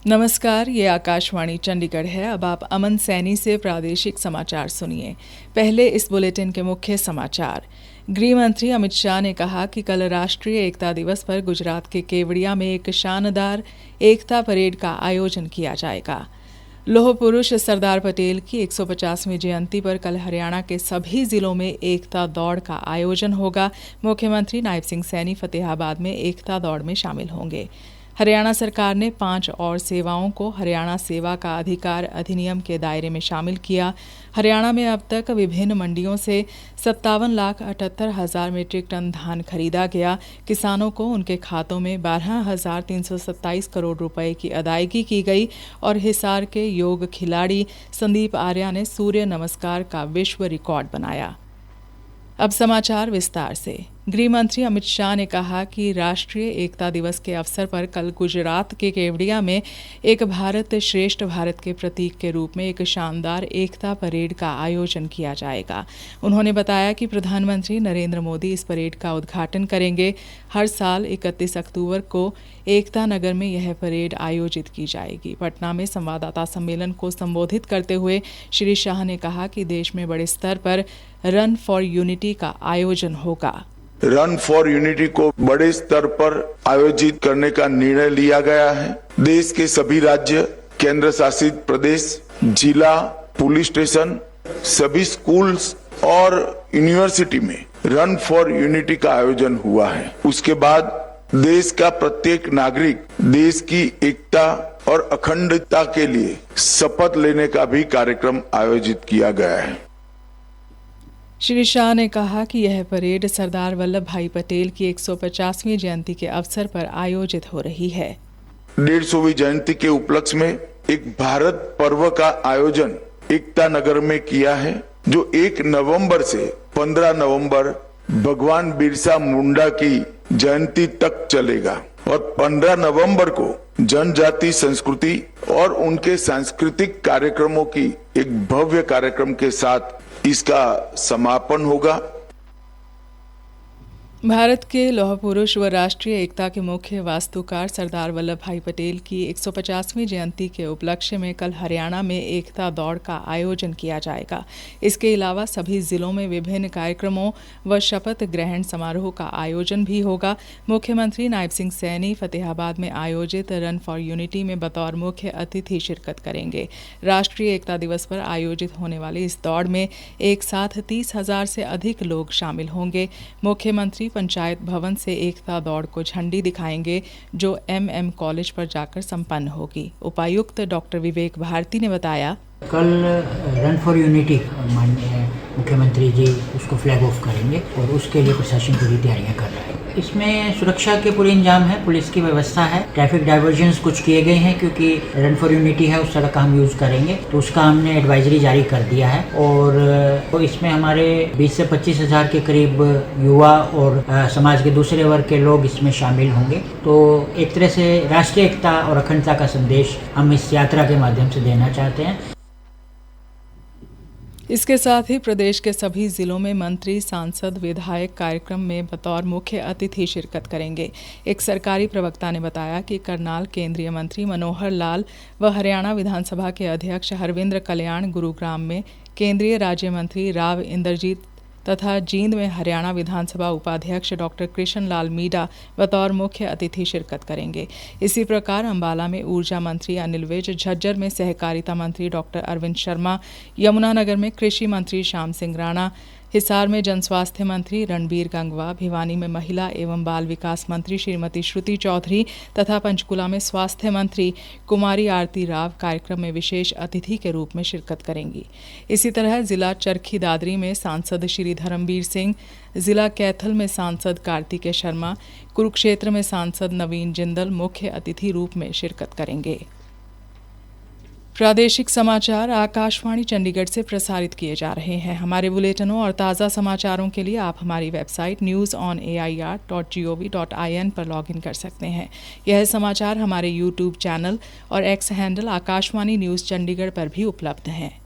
नमस्कार, ये आकाशवाणी चंडीगढ़ है। अब आप अमन सैनी से प्रादेशिक समाचार सुनिए। पहले इस बुलेटिन के मुख्य समाचार। गृह मंत्री अमित शाह ने कहा कि कल राष्ट्रीय एकता दिवस पर गुजरात के केवड़िया में एक शानदार एकता परेड का आयोजन किया जाएगा। लौह पुरुष सरदार पटेल की 150वीं जयंती पर कल हरियाणा के सभी जिलों में एकता दौड़ का आयोजन होगा। मुख्यमंत्री नायब सिंह सैनी फतेहाबाद में एकता दौड़ में शामिल होंगे। हरियाणा सरकार ने 5 और सेवाओं को हरियाणा सेवा का अधिकार अधिनियम के दायरे में शामिल किया। हरियाणा में अब तक विभिन्न मंडियों से 57,78,000 मीट्रिक टन धान खरीदा गया। किसानों को उनके खातों में 12,327 करोड़ रुपए की अदायगी की गई और हिसार के योग खिलाड़ी संदीप आर्या ने सूर्य नमस्कार का विश्व रिकॉर्ड बनाया। अब समाचार विस्तार से। गृह मंत्री अमित शाह ने कहा कि राष्ट्रीय एकता दिवस के अवसर पर कल गुजरात के केवड़िया में एक भारत श्रेष्ठ भारत के प्रतीक के रूप में एक शानदार एकता परेड का आयोजन किया जाएगा। उन्होंने बताया कि प्रधानमंत्री नरेंद्र मोदी इस परेड का उद्घाटन करेंगे। हर साल 31 अक्टूबर को एकता नगर में यह परेड आयोजित की जाएगी। पटना में संवाददाता सम्मेलन को संबोधित करते हुए श्री शाह ने कहा कि देश में बड़े स्तर पर रन फॉर यूनिटी का आयोजन होगा। रन फॉर यूनिटी को बड़े स्तर पर आयोजित करने का निर्णय लिया गया है। देश के सभी राज्य, केंद्र शासित प्रदेश, जिला, पुलिस स्टेशन, सभी स्कूल्स और यूनिवर्सिटी में रन फॉर यूनिटी का आयोजन हुआ है। उसके बाद देश का प्रत्येक नागरिक देश की एकता और अखंडता के लिए शपथ लेने का भी कार्यक्रम आयोजित किया गया है। श्री शाह ने कहा कि यह परेड सरदार वल्लभ भाई पटेल की 150वीं जयंती के अवसर पर आयोजित हो रही है। 150वीं जयंती के उपलक्ष्य में एक भारत पर्व का आयोजन एकता नगर में किया है, जो 1 नवंबर से 15 नवंबर भगवान बिरसा मुंडा की जयंती तक चलेगा और 15 नवंबर को जनजाति संस्कृति और उनके सांस्कृतिक कार्यक्रमों की एक भव्य कार्यक्रम के साथ इसका समापन होगा। भारत के लौह पुरुष व राष्ट्रीय एकता के मुख्य वास्तुकार सरदार वल्लभ भाई पटेल की 150वीं जयंती के उपलक्ष्य में कल हरियाणा में एकता दौड़ का आयोजन किया जाएगा। इसके अलावा सभी जिलों में विभिन्न कार्यक्रमों व शपथ ग्रहण समारोह का आयोजन भी होगा। मुख्यमंत्री नायब सिंह सैनी फतेहाबाद में आयोजित रन फॉर यूनिटी में बतौर मुख्य अतिथि शिरकत करेंगे। राष्ट्रीय एकता दिवस पर आयोजित होने वाली इस दौड़ में एक साथ 30,000 से अधिक लोग शामिल होंगे। मुख्यमंत्री पंचायत भवन से एकता दौड़ को झंडी दिखाएंगे, जो MM कॉलेज पर जाकर संपन्न होगी। उपायुक्त डॉक्टर विवेक भारती ने बताया, कल रन फॉर यूनिटी माननीय मुख्यमंत्री जी उसको फ्लैग ऑफ करेंगे और उसके लिए प्रशासन पूरी तैयारियां कर रहा है। इसमें सुरक्षा के पूरे इंतजाम है, पुलिस की व्यवस्था है, ट्रैफिक डाइवर्जन्स कुछ किए गए हैं क्योंकि रन फॉर यूनिटी है, उस सड़क का हम यूज़ करेंगे, तो उसका हमने एडवाइजरी जारी कर दिया है। और तो इसमें हमारे 20 से 25 हज़ार के करीब युवा और समाज के दूसरे वर्ग के लोग इसमें शामिल होंगे। तो एक तरह से राष्ट्रीय एकता और अखंडता का संदेश हम इस यात्रा के माध्यम से देना चाहते हैं। इसके साथ ही प्रदेश के सभी जिलों में मंत्री, सांसद, विधायक कार्यक्रम में बतौर मुख्य अतिथि शिरकत करेंगे। एक सरकारी प्रवक्ता ने बताया कि करनाल केंद्रीय मंत्री मनोहर लाल व हरियाणा विधानसभा के अध्यक्ष हरविंद्र कल्याण गुरुग्राम में, केंद्रीय राज्य मंत्री राव इंद्रजीत तथा जींद में हरियाणा विधानसभा उपाध्यक्ष डॉक्टर कृष्ण लाल मीणा बतौर मुख्य अतिथि शिरकत करेंगे। इसी प्रकार अंबाला में ऊर्जा मंत्री अनिल विज, झज्जर में सहकारिता मंत्री डॉक्टर अरविंद शर्मा, यमुनानगर में कृषि मंत्री श्याम सिंह राणा, हिसार में जनस्वास्थ्य मंत्री रणबीर गंगवा, भिवानी में महिला एवं बाल विकास मंत्री श्रीमती श्रुति चौधरी तथा पंचकुला में स्वास्थ्य मंत्री कुमारी आरती राव कार्यक्रम में विशेष अतिथि के रूप में शिरकत करेंगी। इसी तरह जिला चरखी दादरी में सांसद श्री धर्मवीर सिंह, जिला कैथल में सांसद कार्तिकेय शर्मा, कुरुक्षेत्र में सांसद नवीन जिंदल मुख्य अतिथि रूप में शिरकत करेंगे। प्रादेशिक समाचार आकाशवाणी चंडीगढ़ से प्रसारित किए जा रहे हैं। हमारे बुलेटिनों और ताज़ा समाचारों के लिए आप हमारी वेबसाइट newsonair.gov.in पर लॉगिन कर सकते हैं। यह समाचार हमारे YouTube चैनल और X handle Akashvani news Chandigarh पर भी उपलब्ध हैं।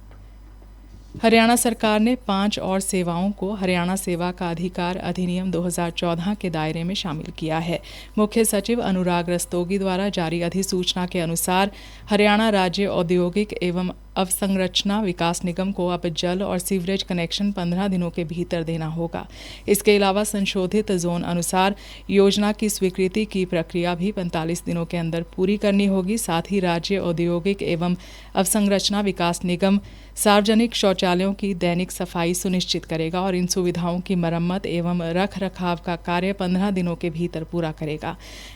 हरियाणा सरकार ने 5 और सेवाओं को हरियाणा सेवा का अधिकार अधिनियम 2014 के दायरे में शामिल किया है। मुख्य सचिव अनुराग रस्तोगी द्वारा जारी अधिसूचना के अनुसार हरियाणा राज्य औद्योगिक एवं अवसंरचना विकास निगम को अब जल और सीवरेज कनेक्शन 15 दिनों के भीतर देना होगा। इसके अलावा संशोधित जोन अनुसार योजना की स्वीकृति की प्रक्रिया भी 45 दिनों के अंदर पूरी करनी होगी। साथ ही राज्य औद्योगिक एवं अवसंरचना विकास निगम सार्वजनिक शौचालयों की दैनिक सफाई सुनिश्चित करेगा और इन सुविधाओं की मरम्मत एवं रख रखाव का कार्य 15 दिनों के भीतर पूरा करेगा।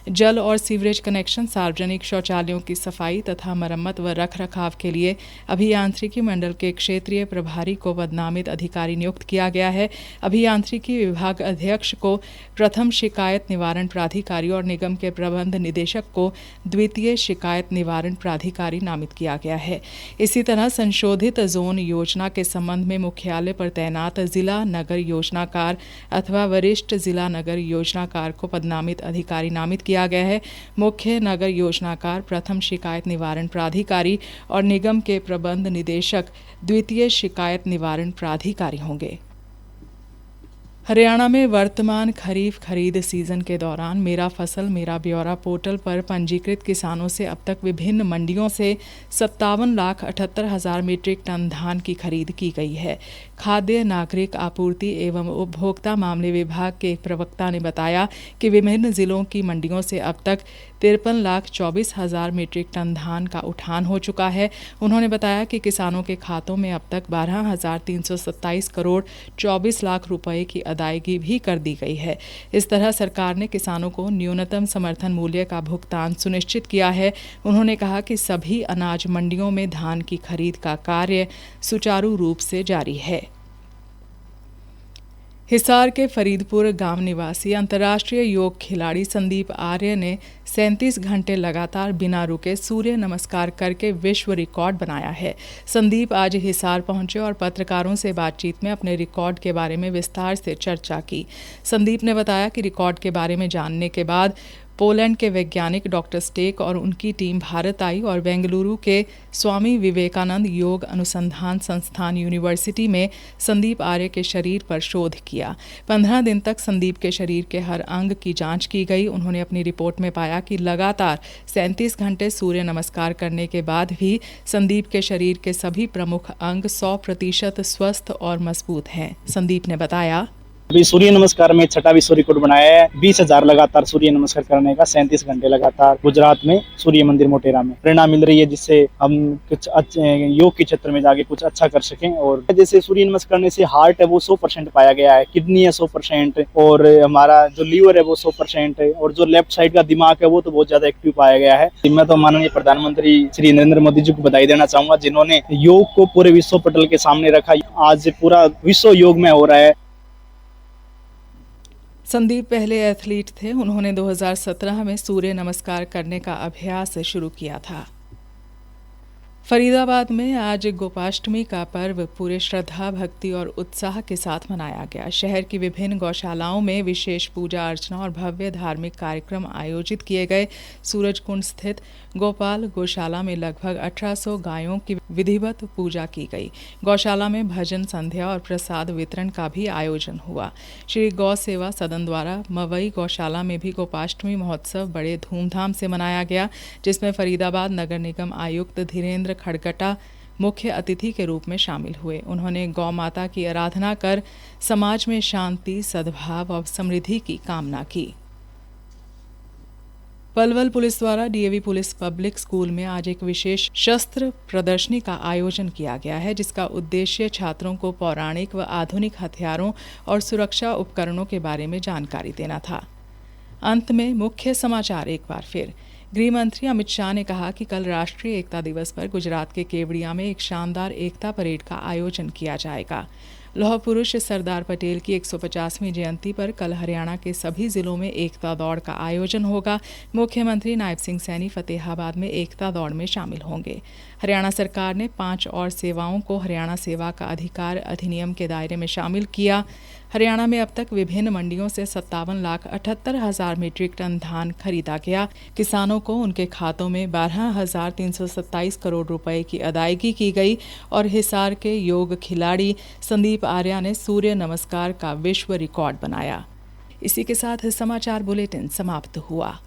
जल और सीवरेज कनेक्शन, सार्वजनिक शौचालयों की सफाई तथा मरम्मत व रख रखाव के लिए अभियांत्रिकी मंडल के क्षेत्रीय प्रभारी को पदनामित अधिकारी नियुक्त किया गया है। अभियांत्रिकी विभाग अध्यक्ष को प्रथम शिकायत निवारण प्राधिकारी और निगम के प्रबंध निदेशक को द्वितीय शिकायत निवारण प्राधिकारी नामित किया गया है। इसी तरह संशोधित जोन योजना के संबंध में मुख्यालय पर तैनात जिला नगर योजनाकार अथवा वरिष्ठ जिला नगर योजनाकार को पदनामित अधिकारी नामित किया गया है। मुख्य नगर योजनाकार प्रथम शिकायत निवारण प्राधिकारी और निगम के प्रबंध निदेशक द्वितीय शिकायत निवारण प्राधिकारी होंगे। हरियाणा में वर्तमान खरीफ खरीद सीजन के दौरान मेरा फसल मेरा ब्यौरा पोर्टल पर पंजीकृत किसानों से अब तक विभिन्न मंडियों से 57,78,000 मीट्रिक टन धान की खरीद की गई है। खाद्य नागरिक आपूर्ति एवं उपभोक्ता मामले विभाग के एक प्रवक्ता ने बताया कि विभिन्न जिलों की मंडियों से अब तक 53,24,000 मीट्रिक टन धान का उठान हो चुका है। उन्होंने बताया कि किसानों के खातों में अब तक 12,327 करोड़ 24 लाख रुपए की अदायगी भी कर दी गई है। इस तरह सरकार ने किसानों को न्यूनतम समर्थन मूल्य का भुगतान सुनिश्चित किया है। उन्होंने कहा कि सभी अनाज मंडियों में धान की खरीद का कार्य सुचारू रूप से जारी है। हिसार के फरीदपुर गांव निवासी अंतर्राष्ट्रीय योग खिलाड़ी संदीप आर्य ने 37 घंटे लगातार बिना रुके सूर्य नमस्कार करके विश्व रिकॉर्ड बनाया है। संदीप आज हिसार पहुंचे और पत्रकारों से बातचीत में अपने रिकॉर्ड के बारे में विस्तार से चर्चा की। संदीप ने बताया कि रिकॉर्ड के बारे में जानने के बाद पोलैंड के वैज्ञानिक डॉक्टर स्टेक और उनकी टीम भारत आई और बेंगलुरु के स्वामी विवेकानंद योग अनुसंधान संस्थान यूनिवर्सिटी में संदीप आर्य के शरीर पर शोध किया। 15 दिन तक संदीप के शरीर के हर अंग की जांच की गई। उन्होंने अपनी रिपोर्ट में पाया कि लगातार 37 घंटे सूर्य नमस्कार करने के बाद भी संदीप के शरीर के सभी प्रमुख अंग 100% स्वस्थ और मजबूत हैं। संदीप ने बताया, अभी सूर्य नमस्कार में 6वां विश्व रिकॉर्ड बनाया है। 20,000 लगातार सूर्य नमस्कार करने का, 37 घंटे लगातार गुजरात में सूर्य मंदिर मोटेरा में प्रेरणा मिल रही है, जिससे हम कुछ योग के क्षेत्र में जाके कुछ अच्छा कर सकें। और जैसे सूर्य नमस्कार करने से हार्ट है वो 100% पाया गया है, किडनी है 100% और हमारा जो लीवर है वो 100% है और जो लेफ्ट साइड का दिमाग है वो तो बहुत ज्यादा एक्टिव पाया गया है। मैं तो माननीय प्रधानमंत्री श्री नरेंद्र मोदी जी को बधाई देना चाहूंगा, जिन्होंने योग को पूरे विश्व पटल के सामने रखा। आज पूरा विश्व योग में हो रहा है। संदीप पहले एथलीट थे। उन्होंने 2017 में सूर्य नमस्कार करने का अभ्यास शुरू किया था। फरीदाबाद में आज गोपाष्टमी का पर्व पूरे श्रद्धा, भक्ति और उत्साह के साथ मनाया गया। शहर की विभिन्न गौशालाओं में विशेष पूजा अर्चना और भव्य धार्मिक कार्यक्रम आयोजित किए गए। सूरजकुंड स्थित गोपाल गौशाला में लगभग 1800 गायों की विधिवत पूजा की गई। गौशाला में भजन संध्या और प्रसाद वितरण का भी आयोजन हुआ। श्री गौ सेवा सदन द्वारा मवई गौशाला में भी गोपाष्टमी महोत्सव बड़े धूमधाम से मनाया गया, जिसमें फरीदाबाद नगर निगम आयुक्त धीरेन्द्र खड़गटा मुख्य अतिथि के रूप में शामिल हुए। उन्होंने गौ माता की आराधना कर समाज में शांति, सद्भाव और समृद्धि की कामना की। पलवल पुलिस द्वारा डीएवी पुलिस पब्लिक स्कूल में आज एक विशेष शस्त्र प्रदर्शनी का आयोजन किया गया है, जिसका उद्देश्य छात्रों को पौराणिक व आधुनिक हथियारों और सुरक्षा उपकरणों के बारे में जानकारी देना था। अंत में मुख्य समाचार एक बार फिर। गृह मंत्री अमित शाह ने कहा कि कल राष्ट्रीय एकता दिवस पर गुजरात के केवड़िया में एक शानदार एकता परेड का आयोजन किया जाएगा। लौह पुरुष सरदार पटेल की 150वीं जयंती पर कल हरियाणा के सभी जिलों में एकता दौड़ का आयोजन होगा। मुख्यमंत्री नायब सिंह सैनी फतेहाबाद में एकता दौड़ में शामिल होंगे। हरियाणा सरकार ने 5 और सेवाओं को हरियाणा सेवा का अधिकार अधिनियम के दायरे में शामिल किया। हरियाणा में अब तक विभिन्न मंडियों से 57,78,000 मीट्रिक टन धान खरीदा गया। किसानों को उनके खातों में 12,327 करोड़ रुपए की अदायगी की गई और हिसार के योग खिलाड़ी संदीप आर्या ने सूर्य नमस्कार का विश्व रिकॉर्ड बनाया। इसी के साथ समाचार बुलेटिन समाप्त हुआ।